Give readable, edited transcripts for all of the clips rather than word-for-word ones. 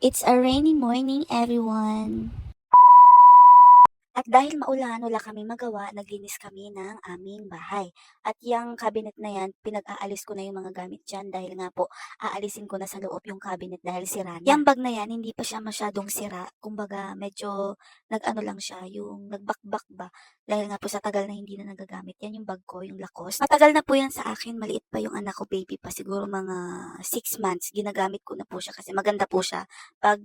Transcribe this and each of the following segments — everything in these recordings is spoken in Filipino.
It's a rainy morning, everyone. At dahil maulan, wala kaming magawa, naglinis kami ng aming bahay. At yung cabinet na yan, pinag-aalis ko na yung mga gamit dyan dahil nga po, aalisin ko na sa loob yung cabinet dahil sira na. Yung bag na yan, hindi pa siya masyadong sira. Kumbaga, medyo nag-ano lang siya, yung nagbakbak ba. Dahil nga po sa tagal na hindi na nagagamit. Yan yung bag ko, yung Lacoste. Matagal na po yan sa akin, maliit pa yung anak ko, baby pa. Siguro mga 6 months, ginagamit ko na po siya kasi maganda po siya. Pag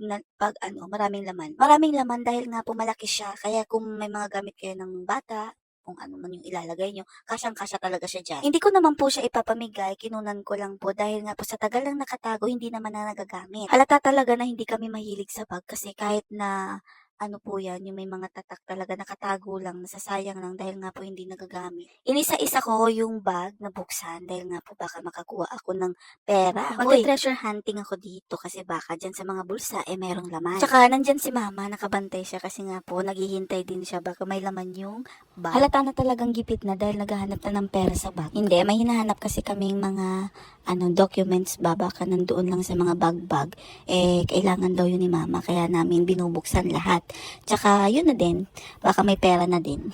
ano, maraming laman. Maraming laman dahil nga po malaki siya, kaya kung may mga gamit kayo ng bata, kung ano man yung ilalagay nyo, kasyang-kasya talaga siya dyan. Hindi ko naman po siya ipapamigay, kinunan ko lang po dahil nga po sa tagal lang nakatago, hindi naman na nagagamit. Halata talaga na hindi kami mahilig sa bag kasi kahit na ano po yan, yung may mga tatak talaga nakatago lang, nasasayang lang dahil nga po hindi nagagamit. Inisa-isa ko yung bag na buksan dahil nga po baka makakuha ako ng pera. Magte-treasure hunting ako dito kasi baka dyan sa mga bulsa merong laman. Tsaka nandyan si mama, nakabantay siya kasi nga po naghihintay din siya baka may laman yung bag. Halata na talagang gipit na dahil naghahanap na ng pera sa bag. Hindi, may hinahanap kasi kaming mga documents ba baka nandoon lang sa mga bag-bag. Kailangan daw yun ni mama kaya namin binubuksan lahat. Tsaka yun na din, baka may pera na din.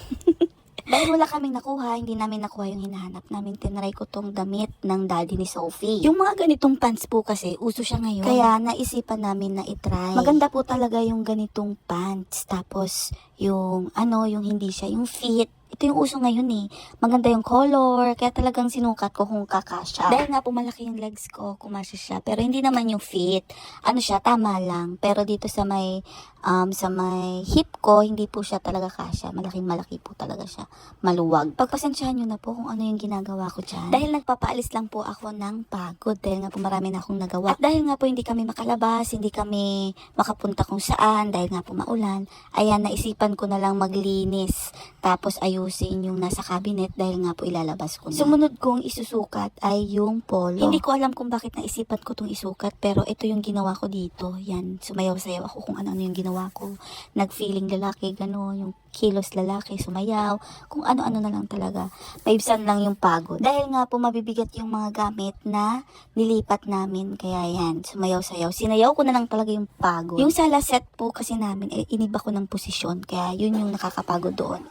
Dahil wala kaming nakuha, hindi namin nakuha yung hinahanap namin. Tinry ko tong damit ng daddy ni Sophie. Yung mga ganitong pants po kasi, uso siya ngayon. Kaya naisipan namin na itry. Maganda po talaga yung ganitong pants. Tapos, yung yung hindi siya, yung fit. Ito yung uso ngayon eh. Maganda yung color, kaya talagang sinukat ko kung kakasya. Dahil nga po malaki yung legs ko, kumasya siya. Pero hindi naman yung fit. Ano siya, tama lang. Pero dito sa may hip ko, hindi po siya talaga kasya. Malaking malaki po talaga siya. Maluwag. Pagpasensyahan nyo na po kung ano yung ginagawa ko dyan. Dahil nagpapaalis lang po ako ng pagod. Dahil nga po marami na akong nagawa. At dahil nga po hindi kami makalabas, hindi kami makapunta kung saan, dahil nga po maulan, ayan, naisipan ko na lang maglinis. Tapos ayusin yung nasa cabinet dahil nga po ilalabas ko na. Sumunod kong isusukat ay yung polo. Hindi ko alam kung bakit naisipan ko itong isukat, pero ito yung ginawa ko dito. Yan, sumayaw-sayaw ako kung ano-ano yung ginawa ko. Nag-feeling lalaki, gano'n, yung kilos lalaki, sumayaw, kung ano-ano na lang talaga. Maibsan lang yung pagod. Dahil nga po mabibigat yung mga gamit na nilipat namin, kaya yan, sumayaw-sayaw. Sinayaw ko na lang talaga yung pagod. Yung sala set po kasi namin, iniba ko ng posisyon, kaya yun yung nakakapagod doon,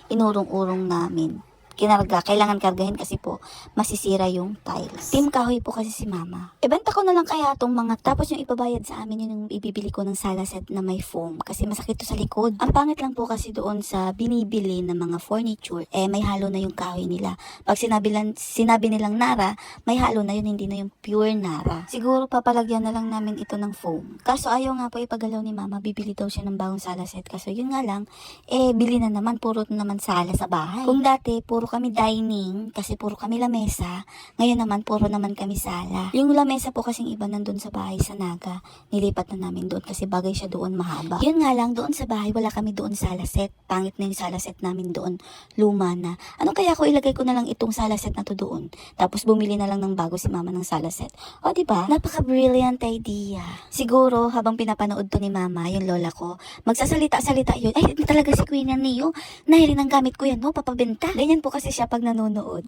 inurong-urong namin. Kinarga, kailangan kargahin kasi po masisira yung tiles. Team kahoy po kasi si mama. Ibenta ko na lang kaya itong mga, tapos yung ipabayad sa amin yun yung ibibili ko ng sala set na may foam kasi masakit to sa likod. Ang pangit lang po kasi doon sa binibili ng mga furniture, may halo na yung kahoy nila. Pag sinabi nilang Nara, may halo na yun, hindi na yung pure Nara. Siguro papalagyan na lang namin ito ng foam. Kaso ayaw nga po ipagalaw ni mama, bibili daw siya ng bagong sala set. Kaso yun nga lang, bili na naman, puro naman sala sa bahay. Kung dati, puro kami dining, kasi puro kami lamesa. Ngayon naman, puro naman kami sala. Yung lamesa po kasing iba nandun sa bahay sa Naga. Nilipat na namin doon kasi bagay siya doon mahaba. Yun nga lang, doon sa bahay, wala kami doon sala set. Pangit na yung sala set namin doon. Luma na. Ano kaya ko ilagay ko na lang itong sala set na to doon? Tapos bumili na lang ng bago si mama ng sala set. O diba? Napaka-brilliant idea. Siguro, habang pinapanood to ni mama, yung lola ko, magsasalita-salita yun. Ay, talaga si Queen Neo. Nahili ng gamit ko yan, no? Papabenta. Ganyan po kasi siya pag nanonood.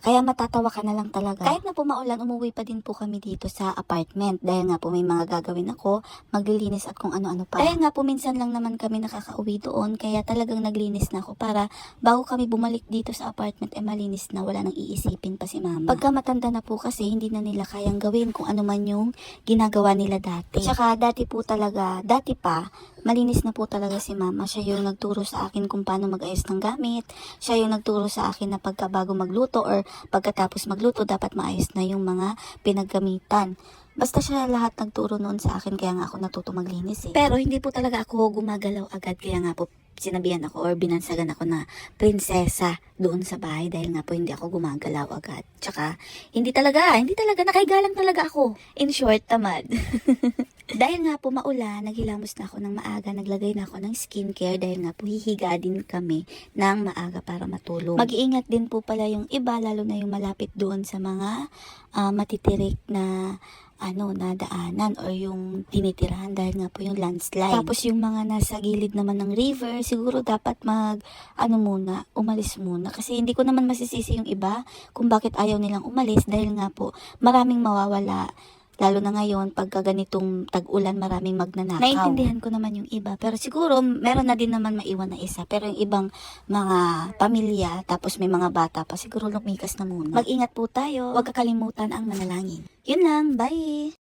Kaya matatawa ka na lang talaga. Kahit na po maulan, umuwi pa din po kami dito sa apartment. Dahil nga po may mga gagawin ako, maglilinis at kung ano-ano pa. Dahil nga po minsan lang naman kami nakakauwi doon, kaya talagang naglinis na ako para bago kami bumalik dito sa apartment, malinis na, wala nang iisipin pa si mama. Pagka matanda na po kasi, hindi na nila kayang gawin kung ano man yung ginagawa nila dati. Tsaka dati pa, malinis na po talaga si mama. Siya yung nagturo sa akin kung paano mag-ayos ng gamit. Siya yung nagturo sa akin na pagka bago magluto or pagkatapos magluto, dapat maayos na yung mga pinaggamitan. Basta siya lahat nagturo noon sa akin, kaya nga ako natuto maglinis eh. Pero hindi po talaga ako gumagalaw agad, kaya nga po sinabihan ako or binansagan ako na prinsesa doon sa bahay dahil nga po hindi ako gumagalaw agad. Tsaka, hindi talaga, nakaigalang talaga ako. In short, tamad. Dahil nga po maulan, naghilamos na ako ng maaga, naglagay na ako ng skincare dahil nga po hihiga din kami ng maaga para matulog. Mag-iingat din po pala yung iba, lalo na yung malapit doon sa mga matitirik na na daanan or yung tinitirahan dahil nga po yung landslide. Tapos yung mga nasa gilid naman ng river, siguro dapat umalis muna. Kasi hindi ko naman masisisi yung iba kung bakit ayaw nilang umalis dahil nga po maraming mawawala. Lalo na ngayon, pagka ganitong tag-ulan, maraming magnanakaw. Naintindihan ko naman yung iba, pero siguro meron na din naman maiwan na isa. Pero yung ibang mga pamilya, tapos may mga bata pa, siguro lumikas na muna. Mag-ingat po tayo, huwag kakalimutan ang manalangin. Yun lang, bye!